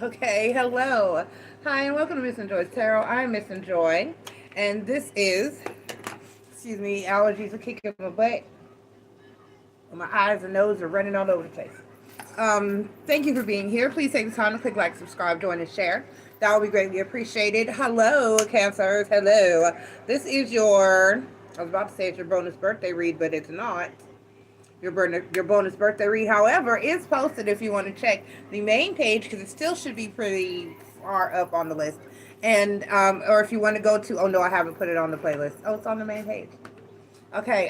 Okay, hello. Hi, and welcome to Miss Enjoy's Tarot. I'm Miss Enjoy, and this is, excuse me, allergies are kicking my butt. My eyes and nose are running all over the place. Thank you for being here. Please take the time to click like, subscribe, join, and share. That will be greatly appreciated. Hello, Cancers. Hello. This is your, I was about to say it's your bonus birthday read, but it's not. Your bonus birthday read, however, is posted if you want to check the main page because it still should be pretty far up on the list. And or if you want to go to, oh no, I haven't put it on the playlist. Oh, it's on the main page. Okay,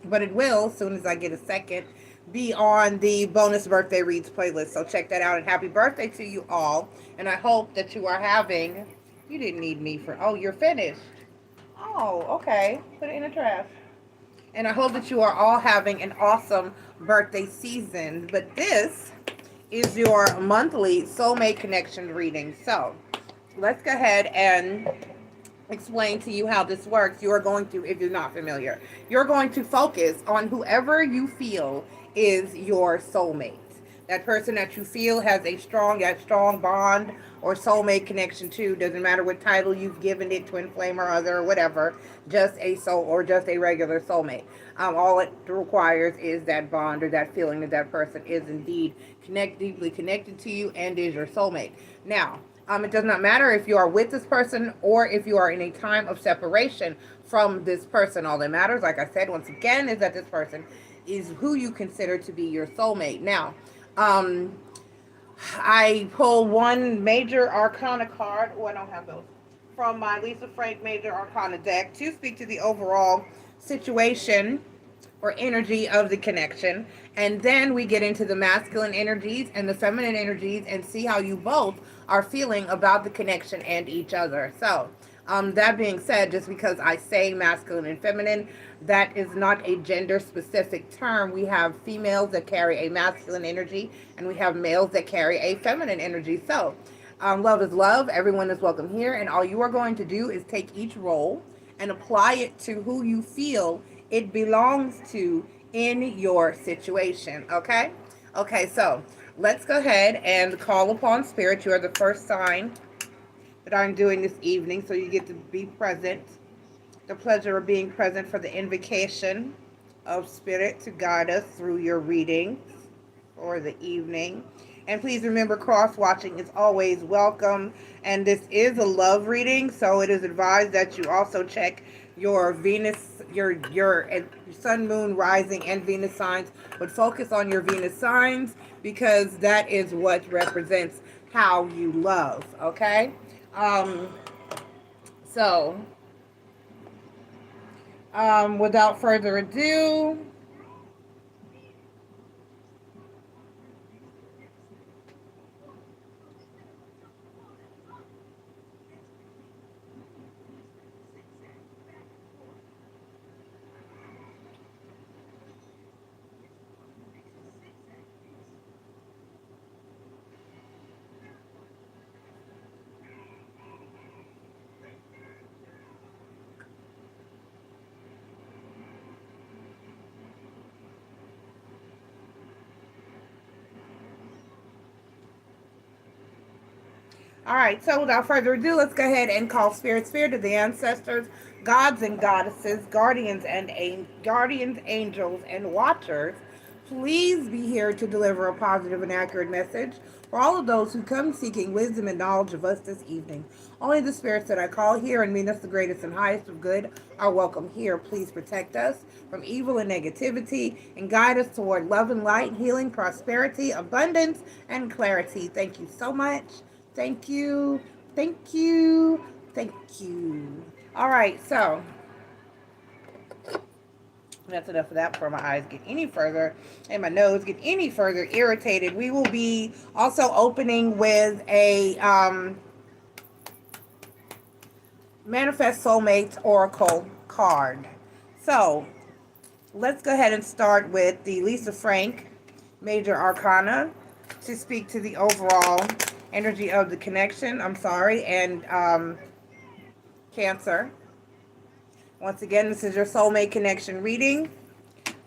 but it will, as soon as I get a second, be on the bonus birthday reads playlist. So check that out, and happy birthday to you all. And I hope that you are having, you didn't need me for, oh, you're finished. Oh, okay. Put it in the trash. And I hope that you are all having an awesome birthday season. But this is your monthly soulmate connection reading. So let's go ahead and explain to you how this works. You are going to, if you're not familiar, you're going to focus on whoever you feel is your soulmate. That person that you feel has that strong bond or soulmate connection to. Doesn't matter what title you've given it, twin flame or other or whatever. Just a soul or just a regular soulmate. All it requires is that bond or that feeling that that person is indeed deeply connected to you and is your soulmate. Now, it does not matter if you are with this person or if you are in a time of separation from this person. All that matters, like I said, once again, is that this person is who you consider to be your soulmate. Now, um, I pulled one major arcana card. Oh, I don't have those. From my Lisa Frank major arcana deck to speak to the overall situation or energy of the connection. And then we get into the masculine energies and the feminine energies and see how you both are feeling about the connection and each other. So, that being said, just because I say masculine and feminine, that is not a gender specific term. We have females that carry a masculine energy and we have males that carry a feminine energy. So, love is love. Everyone is welcome here. And all you are going to do is take each role and apply it to who you feel it belongs to in your situation. Okay? Okay, so let's go ahead and call upon spirit. You are the first sign that I'm doing this evening, so you get to be present. The pleasure of being present for the invocation of spirit to guide us through your readings for the evening. And please remember, cross watching is always welcome. And this is a love reading, so it is advised that you also check your Venus, your sun, moon, rising, and Venus signs. But focus on your Venus signs because that is what represents how you love. Okay. Um. So, without further ado, all right, so without further ado, let's go ahead and call spirit of the ancestors, gods and goddesses, guardians, angels, and watchers. Please be here to deliver a positive and accurate message for all of those who come seeking wisdom and knowledge of us this evening. Only the spirits that I call here and mean us the greatest and highest of good are welcome here. Please protect us from evil and negativity and guide us toward love and light, healing, prosperity, abundance, and clarity. Thank you so much. Thank you. Thank you. Thank you. All right, so that's enough of that before my eyes get any further and my nose get any further irritated. We will be also opening with a Manifest Soulmates Oracle card. So let's go ahead and start with the Lisa Frank Major Arcana to speak to the overall energy of the connection. I'm sorry, and Cancer. Once again, this is your soulmate connection reading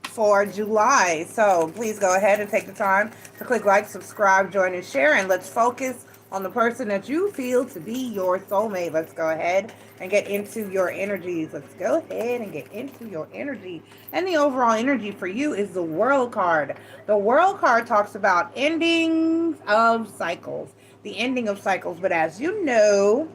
for July. So please go ahead and take the time to click like, subscribe, join, and share. And let's focus on the person that you feel to be your soulmate. Let's go ahead and get into your energies. Let's go ahead and get into your energy. And the overall energy for you is the World card. The World card talks about endings of cycles. The ending of cycles. But as you know,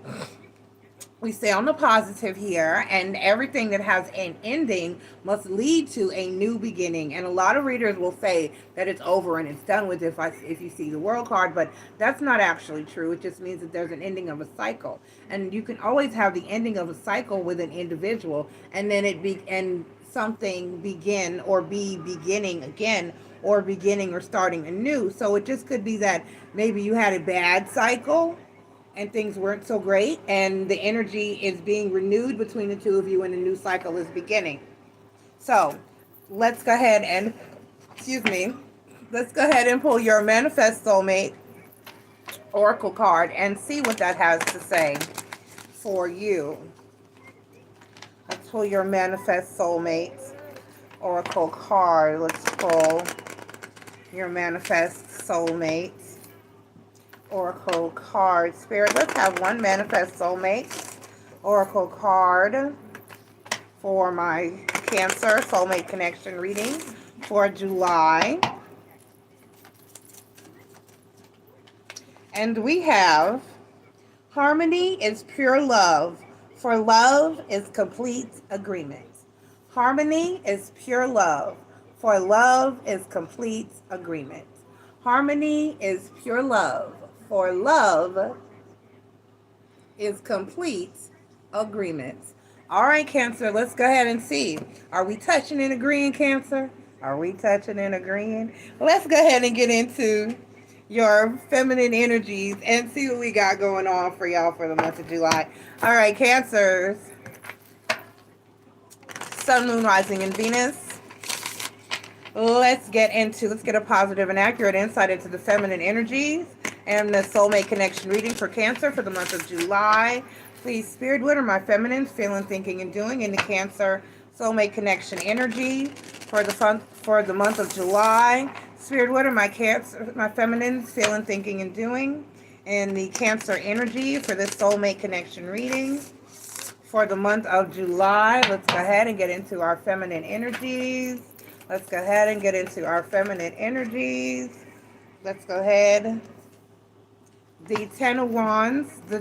we stay on the positive here, and everything that has an ending must lead to a new beginning. And a lot of readers will say that it's over and it's done with if you see the World card, but that's not actually true. It just means that there's an ending of a cycle, and you can always have the ending of a cycle with an individual, and then something begin or be beginning again, or beginning or starting anew. So it just could be that maybe you had a bad cycle and things weren't so great, and the energy is being renewed between the two of you, and a new cycle is beginning. So let's go ahead and, let's go ahead and pull your Manifest Soulmate Oracle card and see what that has to say for you. Let's pull your Manifest Soulmate Oracle card. Let's pull your Manifest Soulmate Oracle card. Spirit, let's have one Manifest Soulmate Oracle card for my Cancer Soulmate Connection reading for July. And we have harmony is pure love, for love is complete agreement. Harmony is pure love, for love is complete agreement. Harmony is pure love, for love is complete agreement. All right, Cancer, let's go ahead and see. Are we touching and agreeing, Cancer? Are we touching and agreeing? Let's go ahead and get into your feminine energies and see what we got going on for y'all for the month of July. All right, Cancers. Sun, Moon, Rising, and Venus. Let's get a positive and accurate insight into the feminine energies and the soulmate connection reading for Cancer for the month of July. Please, Spirit, what are my feminines feeling, thinking, and doing in the Cancer soulmate connection energy for the month of July? Spirit, what are my feminines feeling, thinking, and doing in the Cancer energy for this soulmate connection reading for the month of July? Let's go ahead and get into our feminine energies. Let's go ahead and get into our feminine energies. Let's go ahead. The Ten of Wands, the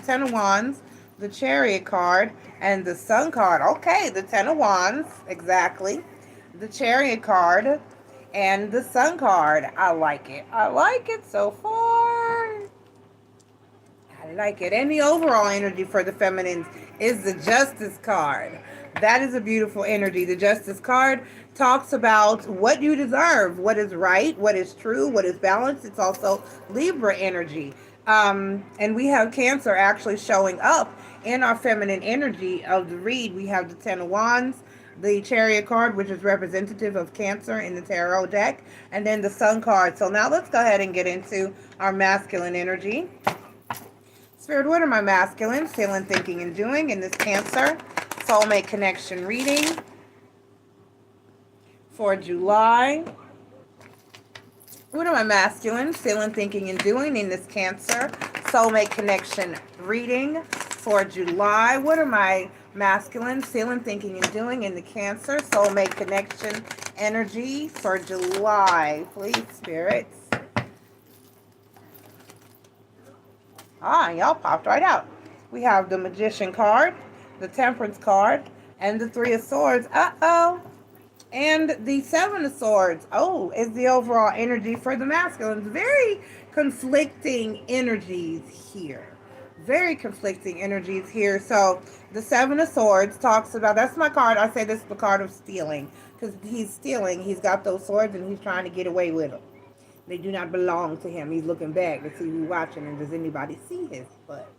Ten of Wands, the Chariot card, and the Sun card. Okay, the Ten of Wands, exactly. The Chariot card and the Sun card. I like it. I like it so far. I like it. And the overall energy for the feminines is the Justice card. That is a beautiful energy. The Justice card talks about what you deserve, what is right, what is true, what is balanced. It's also Libra energy. And we have Cancer actually showing up in our feminine energy of the read. We have the Ten of Wands, the Chariot card, which is representative of Cancer in the tarot deck, and then the Sun card. So now let's go ahead and get into our masculine energy. Spirit, what are my masculines feeling, thinking, and doing in this Cancer soulmate connection reading for July? What are my masculines feeling, thinking, and doing in this Cancer soulmate connection reading for July? What are my masculines feeling, thinking, and doing in the Cancer soulmate connection energy for July? Please, spirits. Y'all popped right out. We have the Magician card, the Temperance card, and the Three of Swords. And the Seven of Swords. Is the overall energy for the masculines. Very conflicting energies here. Very conflicting energies here. So the Seven of Swords talks about, that's my card. I say this is the card of stealing, because he's stealing. He's got those swords and he's trying to get away with them. They do not belong to him. He's looking back to see who's watching, and does anybody see his butt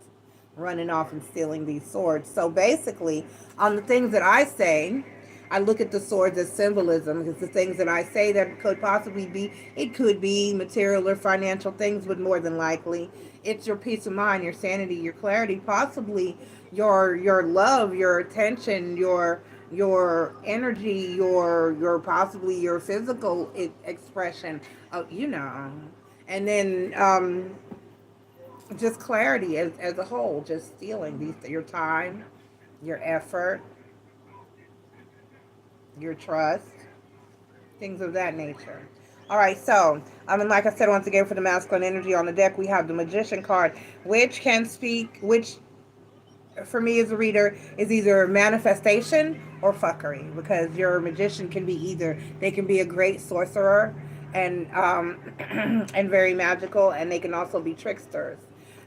running off and stealing these swords. So basically, on the things that I say, I look at the swords as symbolism, because the things that I say that could possibly be, it could be material or financial things, but more than likely, it's your peace of mind, your sanity, your clarity, possibly your love, your attention, your your energy, your possibly your physical expression of, and then just clarity as a whole, just stealing your time, your effort, your trust, things of that nature. All right, so and like I said, once again, for the masculine energy on the deck, we have the Magician card, which can speak, which for me as a reader is either manifestation or fuckery, because your magician can be either, they can be a great sorcerer and and very magical, and they can also be tricksters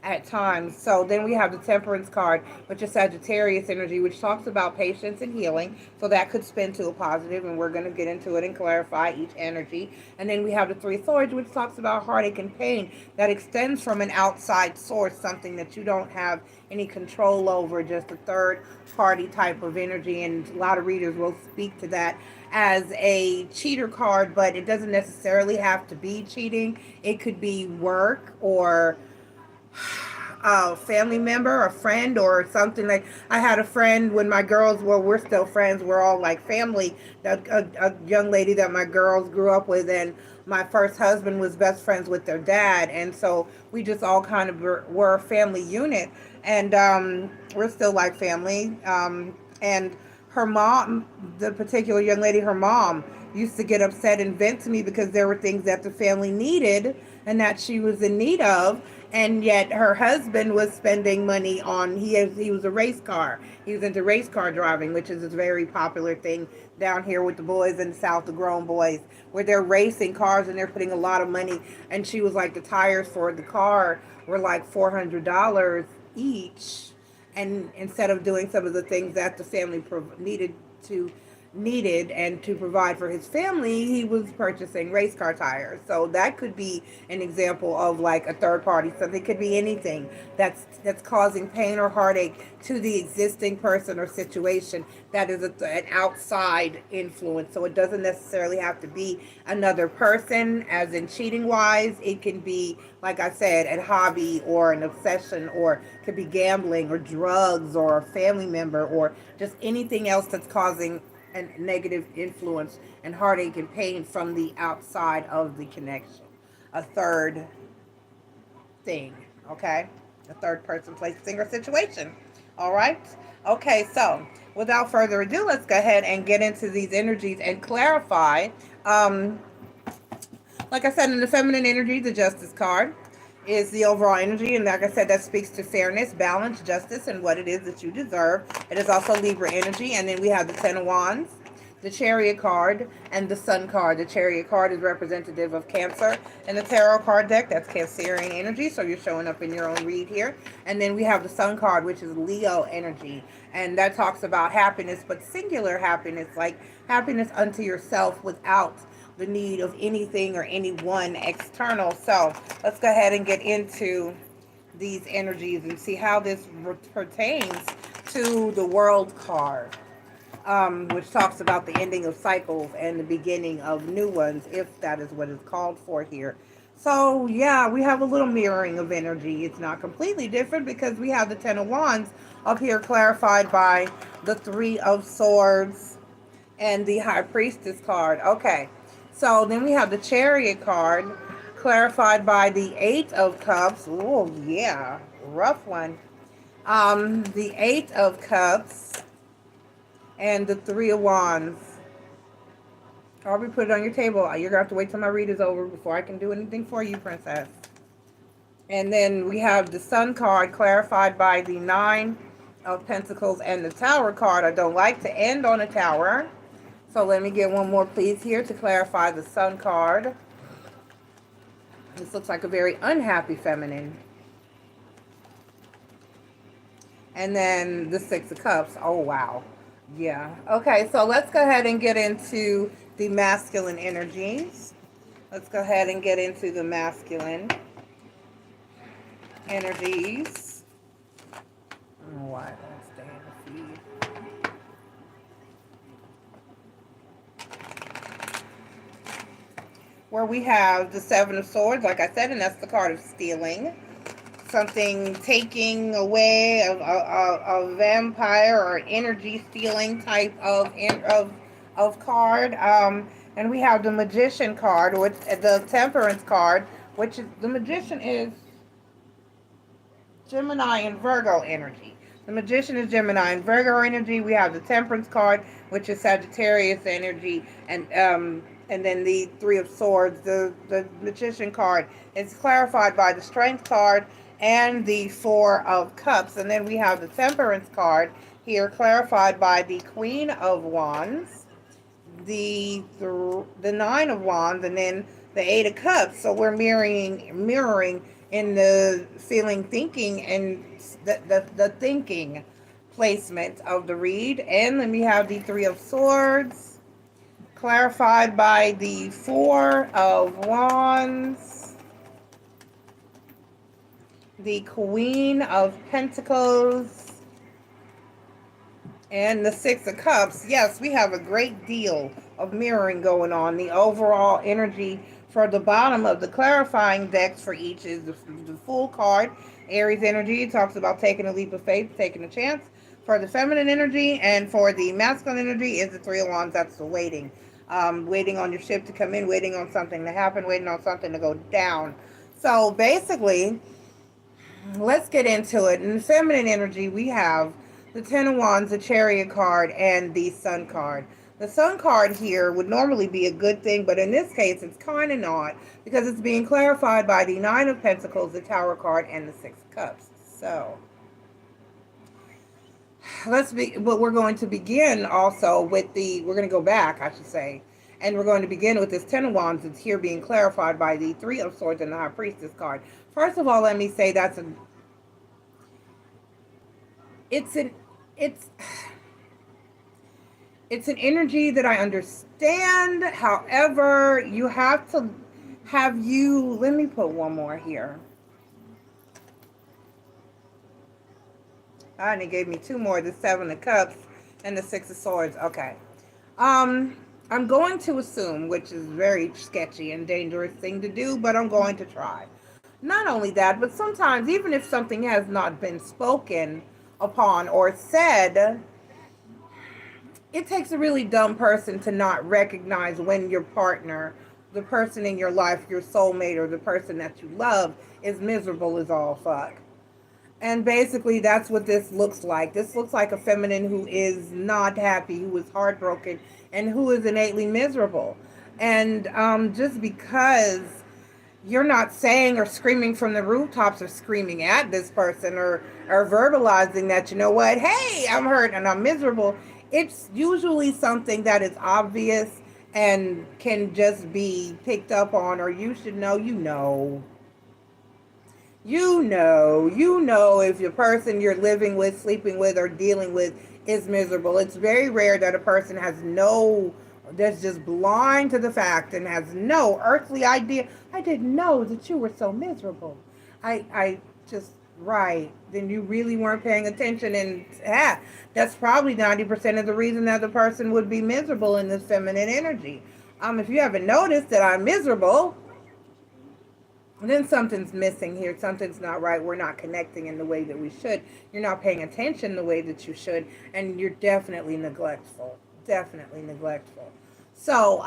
at times. So then we have the Temperance card, which is Sagittarius energy, which talks about patience and healing. So that could spin to a positive, and we're going to get into it and clarify each energy. And then we have the Three Swords, which talks about heartache and pain that extends from an outside source, something that you don't have any control over, just a third party type of energy. And a lot of readers will speak to that as a cheater card, but it doesn't necessarily have to be cheating. It could be work or a family member, a friend, or something. Like, I had a friend when my girls, well, we're still friends, we're all like family, a young lady that my girls grew up with, and my first husband was best friends with their dad, and so we just all kind of were a family unit, and we're still like family. And her mom, the particular young lady, her mom used to get upset and vent to me because there were things that the family needed and that she was in need of, and yet her husband was spending money on, he was a race car, he was into race car driving, which is a very popular thing down here with the boys in the South, the grown boys, where they're racing cars and they're putting a lot of money. And she was like, the tires for the car were like $400 each, and instead of doing some of the things that the family needed and to provide for his family, he was purchasing race car tires. So that could be an example of like a third party. Something could be anything that's causing pain or heartache to the existing person or situation that is an outside influence. So it doesn't necessarily have to be another person, as in cheating wise. It can be, like I said, a hobby or an obsession, or could be gambling or drugs or a family member, or just anything else that's causing and negative influence and heartache and pain from the outside of the connection. A third thing, okay? A third person, place, thing, or situation. All right? Okay, so without further ado, let's go ahead and get into these energies and clarify. Um, like I said, in the feminine energy, the Justice card is the overall energy, and like I said, that speaks to fairness, balance, justice, and what it is that you deserve. It is also Libra energy. And then we have the Ten of Wands, the Chariot card, and the Sun card. The Chariot card is representative of Cancer in the tarot card deck. That's Cancerian energy, so you're showing up in your own read here. And then we have the Sun card, which is Leo energy, and that talks about happiness, but singular happiness, like happiness unto yourself without the need of anything or anyone external. So let's go ahead and get into these energies and see how this pertains to the World card, which talks about the ending of cycles and the beginning of new ones, if that is what is called for here. So yeah, we have a little mirroring of energy. It's not completely different because we have the Ten of Wands up here clarified by the Three of Swords and the High Priestess card. Okay, so then we have the Chariot card clarified by the Eight of Cups. Oh yeah, rough one. The Eight of Cups and the Three of Wands. Aubrey, put it on your table. You're going to have to wait till my read is over before I can do anything for you, princess. And then we have the Sun card clarified by the Nine of Pentacles and the Tower card. I don't like to end on a tower, so let me get one more, please, here to clarify the Sun card. This looks like a very unhappy feminine. And then the Six of Cups. Oh, wow. Yeah. Okay, so let's go ahead and get into the masculine energies. Let's go ahead and get into the masculine energies. Oh, why? Let's stay in the feed. Where we have the Seven of Swords, like I said, and that's the card of stealing. something taking away a vampire or energy stealing type of card. And we have the Magician card, which the Temperance card, which is the Magician is Gemini and Virgo energy. The Magician is Gemini and Virgo energy. We have the Temperance card, which is Sagittarius energy, and then the Three of Swords. The Magician card is clarified by the Strength card and the Four of Cups, and then we have the Temperance card here, clarified by the Queen of Wands, the Nine of Wands, and then the Eight of Cups. So we're mirroring in the feeling, thinking, and the thinking placement of the read. And then we have the Three of Swords, clarified by the Four of Wands, the Queen of Pentacles, and the Six of Cups. Yes, we have a great deal of mirroring going on. The overall energy for the bottom of the clarifying decks for each is the Fool card. Aries energy talks about taking a leap of faith, taking a chance. For the feminine energy, and for the masculine energy is the Three of Wands. That's the waiting. Waiting on your ship to come in, waiting on something to happen, waiting on something to go down. So basically, let's get into it. In the feminine energy, we have the Ten of Wands, the Chariot card, and the Sun card. The Sun card here would normally be a good thing, but in this case, it's kind of not, because it's being clarified by the Nine of Pentacles, the Tower card, and the Six of Cups. So but we're going to begin also with we're going to go back, I should say, and we're going to begin with this Ten of Wands that's here being clarified by the Three of Swords and the High Priestess card. First of all, let me say it's an energy that I understand. However, you have to let me put one more here. And it gave me two more, the Seven of Cups and the Six of Swords. Okay. I'm going to assume, which is very sketchy and dangerous thing to do, but I'm going to try. Not only that, but sometimes even if something has not been spoken upon or said, it takes a really dumb person to not recognize when your partner, the person in your life, your soulmate, or the person that you love is miserable as all fuck. And basically, that's what this looks like. This looks like a feminine who is not happy, who is heartbroken, and who is innately miserable. And just because you're not saying or screaming from the rooftops or screaming at this person or verbalizing that, you know what, hey, I'm hurt and I'm miserable, it's usually something that is obvious and can just be picked up on, or you should know, You know if your person you're living with, sleeping with, or dealing with is miserable. It's very rare that a person that's just blind to the fact and has no earthly idea. I didn't know that you were so miserable. Right. Then you really weren't paying attention, and that's probably 90% of the reason that the person would be miserable in this feminine energy. If you haven't noticed that I'm miserable, then something's missing here. Something's not right. We're not connecting in the way that we should. You're not paying attention the way that you should, and you're definitely neglectful. Definitely neglectful. So,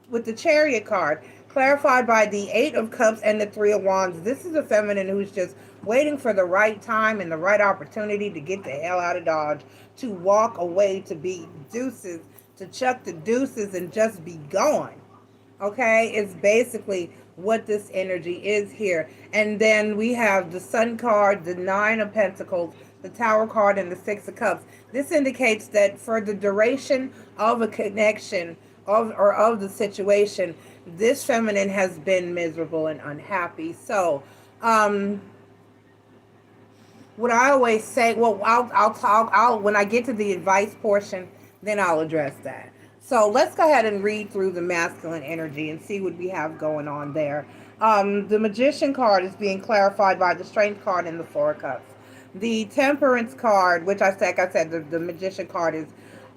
with the Chariot card, clarified by the Eight of Cups and the Three of Wands, this is a feminine who's just waiting for the right time and the right opportunity to get the hell out of Dodge, to walk away, to be deuces, to chuck the deuces and just be gone. Okay, it's basically what this energy is here. And then we have the Sun card, the Nine of Pentacles, the Tower card, and the Six of Cups. This indicates that for the duration of a connection of the situation, this feminine has been miserable and unhappy. So, what I always say, well, I'll when I get to the advice portion, then I'll address that. So let's go ahead and read through the masculine energy and see what we have going on there. The Magician card is being clarified by the Strength card and the Four of Cups. The Temperance card, which the Magician card is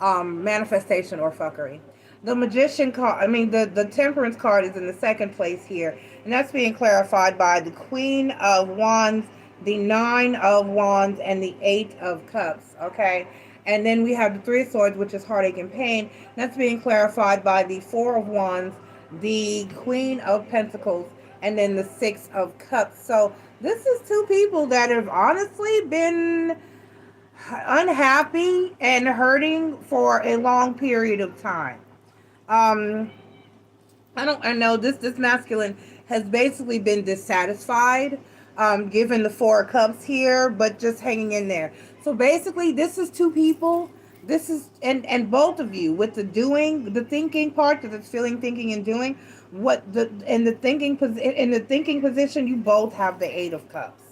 manifestation or fuckery. The magician card, the temperance card is in the second place here. And that's being clarified by the Queen of Wands, the Nine of Wands, and the Eight of Cups. Okay. And then we have the Three of Swords, which is heartache and pain. That's being clarified by the Four of Wands, the Queen of Pentacles, and then the Six of Cups. So this is two people that have honestly been unhappy and hurting for a long period of time. um I know this masculine has basically been dissatisfied, given the Four of Cups here, but just hanging in there. So basically, this is two people. This is and both of you with the thinking part, because it's feeling, thinking, and doing. What the in the thinking position, you both have the Eight of Cups,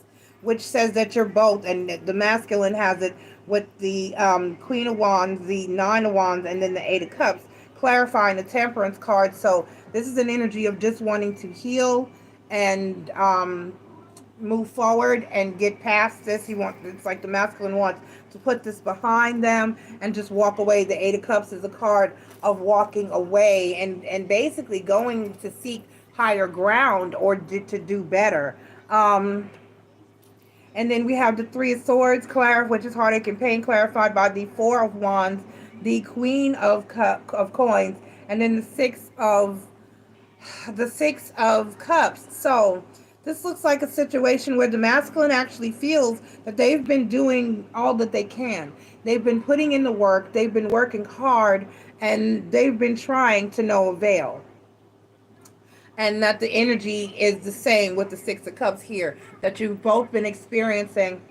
which says that you're both, and the masculine has it with the Queen of Wands, the Nine of Wands, and then the Eight of Cups, clarifying the Temperance card. So this is an energy of just wanting to heal and move forward and get past this. It's like the masculine wants to put this behind them and just walk away. The Eight of Cups is a card of walking away and basically going to seek higher ground or to do better. And then we have the Three of Swords, which is heartache and pain, clarified by the Four of Wands, the Queen of Coins, and then the Six of Cups. So this looks like a situation where the masculine actually feels that they've been doing all that they can. They've been putting in the work. They've been working hard, and they've been trying to no avail. And that the energy is the same with the Six of Cups here, that you've both been experiencing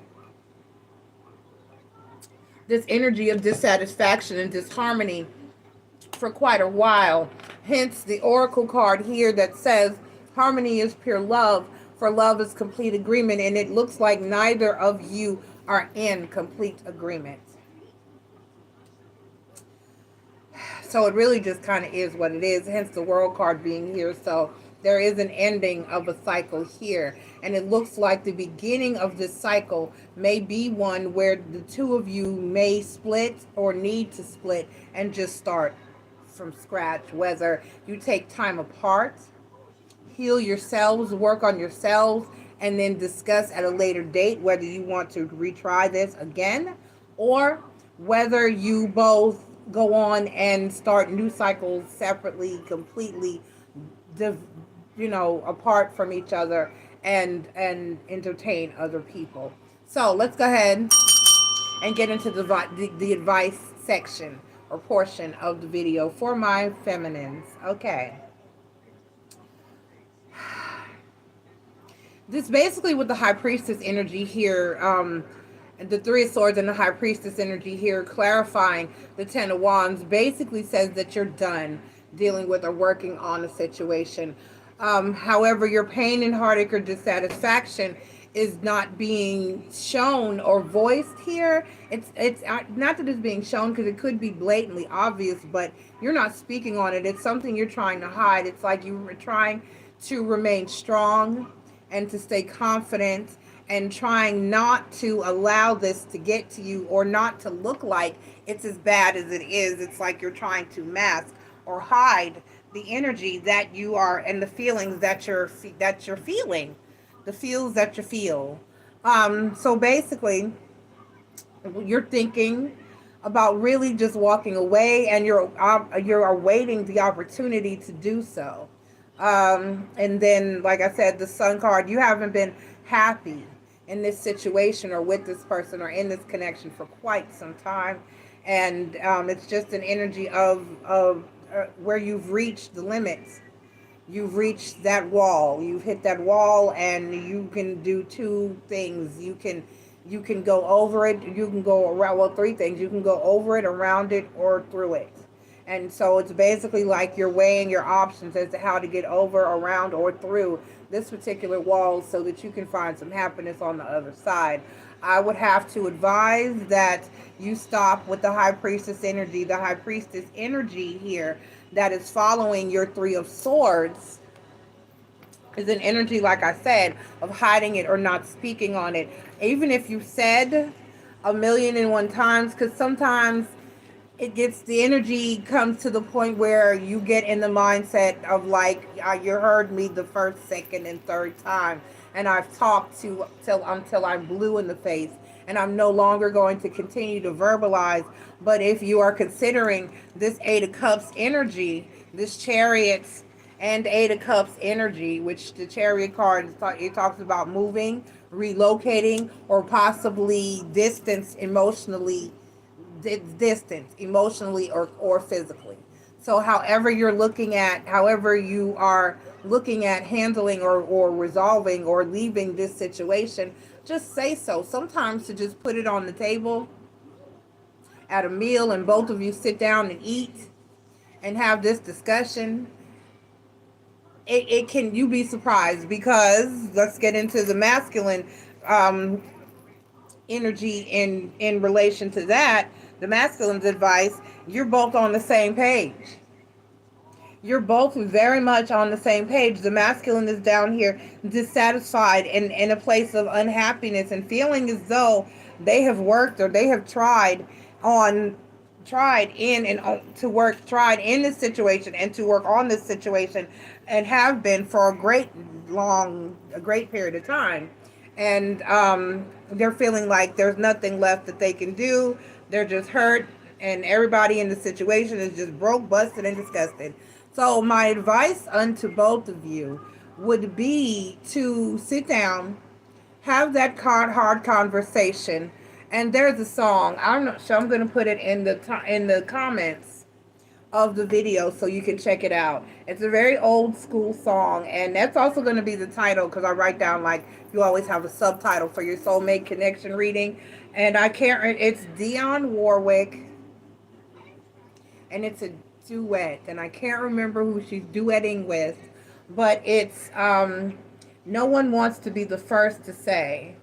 this energy of dissatisfaction and disharmony for quite a while. Hence the Oracle card here that says harmony is pure love, for love is complete agreement. And it looks like neither of you are in complete agreement. So it really just kind of is what it is, hence the World card being here. So there is an ending of a cycle here. And it looks like the beginning of this cycle may be one where the two of you may split or need to split and just start from scratch. Whether you take time apart, heal yourselves, work on yourselves, and then discuss at a later date whether you want to retry this again, or whether you both go on and start new cycles separately, completely, apart from each other, and entertain other people. So let's go ahead and get into the advice section or portion of the video for my feminines. Okay. This basically with the High Priestess energy here, the Three of Swords and the High Priestess energy here, clarifying the Ten of Wands, basically says that you're done dealing with or working on a situation. However, your pain and heartache or dissatisfaction is not being shown or voiced here. It's not that it's being shown, because it could be blatantly obvious, but you're not speaking on it. It's something you're trying to hide. It's like you were trying to remain strong and to stay confident, and trying not to allow this to get to you, or not to look like it's as bad as it is. It's like you're trying to mask or hide the energy that you are, and the feelings that you're feeling, the feels that you feel. So basically, you're thinking about really just walking away, and you're awaiting the opportunity to do so. And then, like I said, the Sun card, you haven't been happy in this situation or with this person or in this connection for quite some time. And it's just an energy of where you've reached the limits. You've reached that wall. You've hit that wall, and you can do two things. You can go over it. You can go around. Well, three things. You can go over it, around it, or through it. And so it's basically like you're weighing your options as to how to get over, around, or through this particular wall so that you can find some happiness on the other side. I would have to advise that you stop with the High Priestess energy. The High Priestess energy here that is following your Three of Swords is an energy, like I said, of hiding it or not speaking on it. Even if you said 1,000,001 times, because sometimes it gets, the energy comes to the point where you get in the mindset of like, you heard me the first, second, and third time, and I've talked to till until I'm blue in the face, and I'm no longer going to continue to verbalize. But if you are considering this Eight of Cups energy, this Chariots and Eight of Cups energy, which the Chariot card, it talks about moving, relocating, or possibly distance emotionally, distance emotionally or physically. So however you are looking at handling or resolving or leaving this situation, just say so. Sometimes to just put it on the table at a meal and both of you sit down and eat and have this discussion, it can, you be surprised, because let's get into the masculine um, energy in relation to that. The masculine's advice, you're both on the same page. You're both very much on the same page. The masculine is down here dissatisfied and in a place of unhappiness and feeling as though they have worked or they have on tried in this situation and to work on this situation, and have been for a great period of time. And they're feeling like there's nothing left that they can do. They're just hurt, and everybody in the situation is just broke, busted, and disgusted. So my advice unto both of you would be to sit down, have that hard conversation. And there's a song, I'm not sure, I'm going to put it in the comments of the video so you can check it out. It's a very old school song, and that's also going to be the title, because I write down, like, you always have a subtitle for your soulmate connection reading. And I can't, it's Dionne Warwick, and it's a duet, and I can't remember who she's duetting with, but it's no one wants to be the first to say.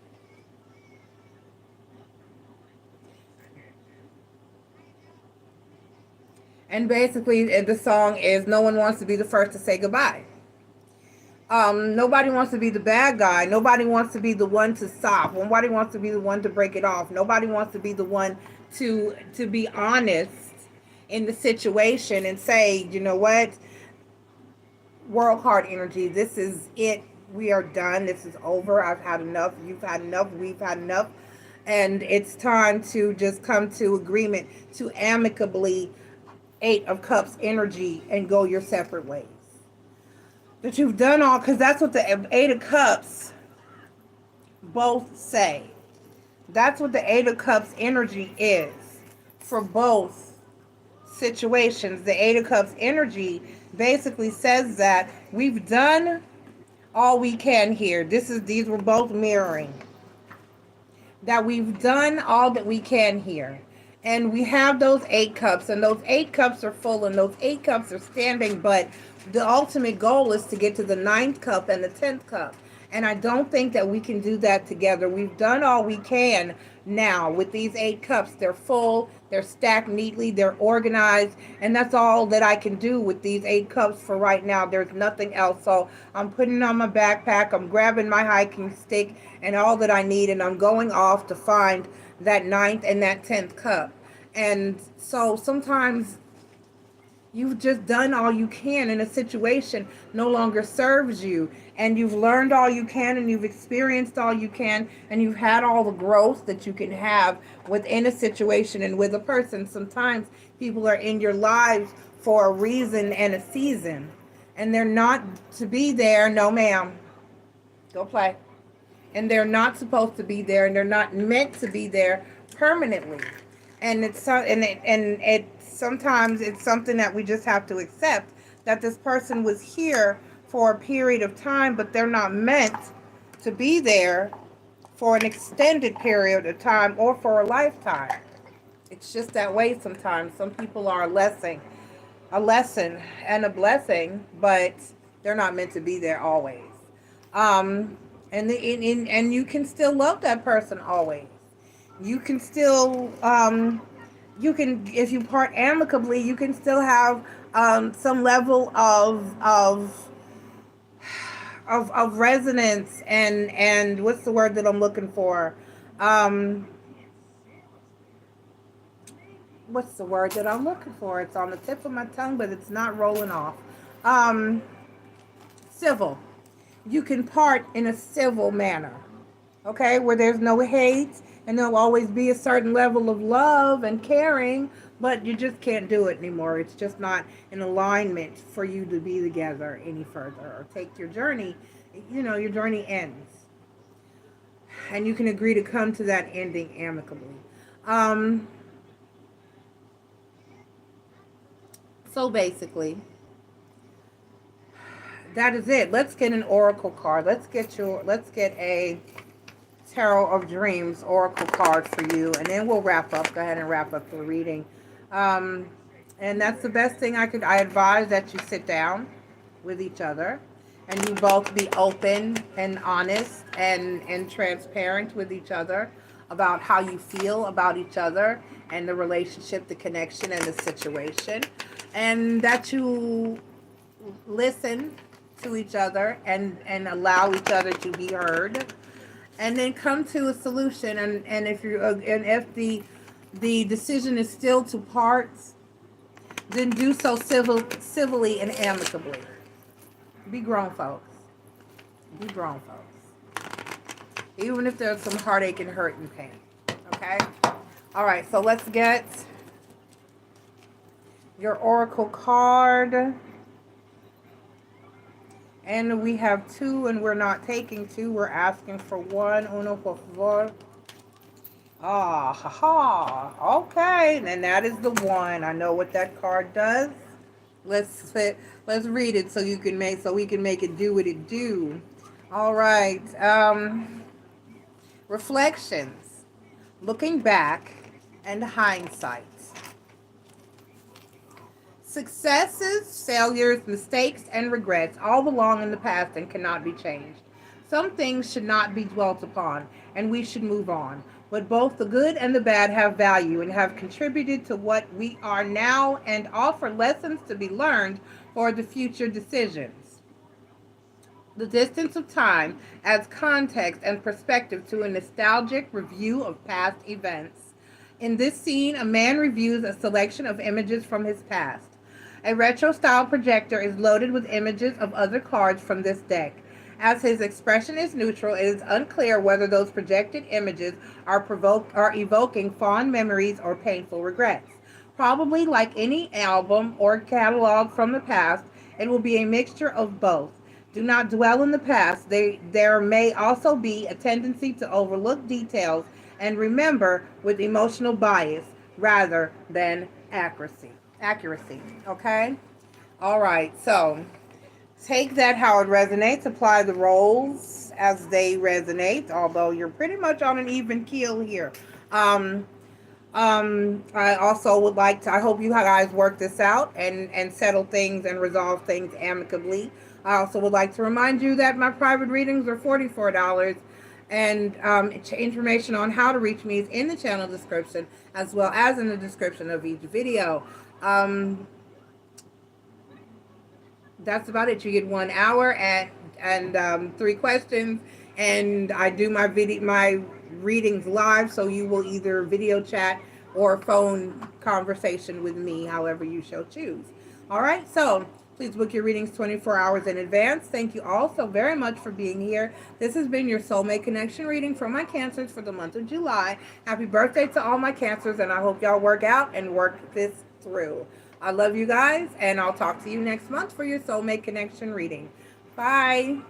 And basically, the song is, no one wants to be the first to say goodbye. Nobody wants to be the bad guy. Nobody wants to be the one to stop. Nobody wants to be the one to break it off. Nobody wants to be the one to be honest in the situation and say, you know what, world card energy, this is it. We are done. This is over. I've had enough. You've had enough. We've had enough. And it's time to just come to agreement to amicably Eight of Cups energy and go your separate ways. That you've done all, because that's what the Eight of Cups both say. That's what the Eight of Cups energy is for both situations. The Eight of Cups energy basically says that we've done all we can here. These were both mirroring. That we've done all that we can here. And we have those 8 cups, and those 8 cups are full, and those 8 cups are standing, but the ultimate goal is to get to the 9th cup and the 10th cup. And I don't think that we can do that together. We've done all we can now with these 8 cups. They're full, they're stacked neatly, they're organized, and that's all that I can do with these 8 cups for right now. There's nothing else. So I'm putting on my backpack, I'm grabbing my hiking stick and all that I need, and I'm going off to find that 9th and that 10th cup. And so sometimes you've just done all you can, and a situation no longer serves you, and you've learned all you can, and you've experienced all you can, and you've had all the growth that you can have within a situation and with a person. Sometimes people are in your lives for a reason and a season, and they're not to be there. No, ma'am. Go play. And they're not supposed to be there, and they're not meant to be there permanently. And sometimes it's something that we just have to accept, that this person was here for a period of time, but they're not meant to be there for an extended period of time or for a lifetime. It's just that way sometimes. Some people are a lesson and a blessing, but they're not meant to be there always. And you can still love that person always. You can still, if you part amicably, you can still have some level of resonance and what's the word that I'm looking for? what's the word that I'm looking for? It's on the tip of my tongue, but it's not rolling off. Um, Civil. You can part in a civil manner, okay, where there's no hate and there'll always be a certain level of love and caring, but you just can't do it anymore. It's just not in alignment for you to be together any further or take your journey. You know, your journey ends, and you can agree to come to that ending amicably. Um, so basically, that is it. Let's get an oracle card. Let's get a Tarot of Dreams oracle card for you, and then we'll wrap up. Go ahead and wrap up the reading. Um, and that's the best thing I advise that you sit down with each other and you both be open and honest and transparent with each other about how you feel about each other and the relationship, the connection, and the situation. And that you listen to each other and allow each other to be heard, and then come to a solution. And if the decision is still to part, then do so civilly and amicably. Be grown folks. Be grown folks. Even if there's some heartache and hurt and pain. Okay? All right, so let's get your oracle card. And we have two, and we're not taking two. We're asking for one. Uno, por favor. Ah, ha, ha. Okay, and that is the one. I know what that card does. Let's read it so we can make it do what it do. All right. Reflections, looking back, and hindsight. Successes, failures, mistakes, and regrets all belong in the past and cannot be changed. Some things should not be dwelt upon, and we should move on. But both the good and the bad have value and have contributed to what we are now and offer lessons to be learned for the future decisions. The distance of time adds context and perspective to a nostalgic review of past events. In this scene, a man reviews a selection of images from his past. A retro-style projector is loaded with images of other cards from this deck. As his expression is neutral, it is unclear whether those projected images are evoking fond memories or painful regrets. Probably like any album or catalog from the past, it will be a mixture of both. Do not dwell in the past. There may also be a tendency to overlook details and remember with emotional bias rather than accuracy. Okay? All right, so take that how it resonates. Apply the roles as they resonate, although you're pretty much on an even keel here. I also would like to, I hope you guys work this out and settle things and resolve things amicably. I also would like to remind you that my private readings are $44. And information on how to reach me is in the channel description, as well as in the description of each video. That's about it. You get 1 hour and 3 questions, and I do my readings live, so you will either video chat or phone conversation with me, however you shall choose. All right, so please book your readings 24 hours in advance. Thank you all so very much for being here. This has been your Soulmate Connection reading for my Cancers for the month of July. Happy birthday to all my Cancers, and I hope y'all work out and work this through. I love you guys, and I'll talk to you next month for your Soulmate Connection reading. Bye.